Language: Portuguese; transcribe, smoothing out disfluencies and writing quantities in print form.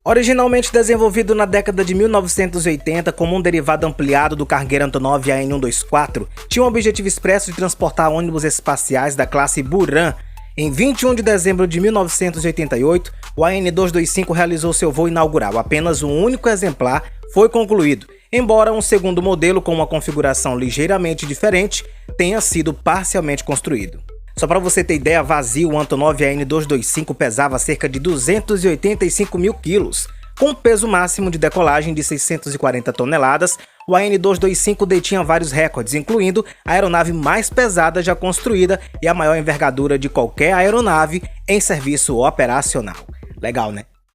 Originalmente desenvolvido na década de 1980 como um derivado ampliado do cargueiro Antonov AN-124, tinha um objetivo expresso de transportar ônibus espaciais da classe Buran. Em 21 de dezembro de 1988, o AN-225 realizou seu voo inaugural. Apenas um único exemplar foi concluído, embora um segundo modelo com uma configuração ligeiramente diferente tenha sido parcialmente construído. Só para você ter ideia, vazio, o Antonov AN-225 pesava cerca de 285 mil quilos. Com um peso máximo de decolagem de 640 toneladas, o AN-225 detinha vários recordes, incluindo a aeronave mais pesada já construída e a maior envergadura de qualquer aeronave em serviço operacional. Legal, né?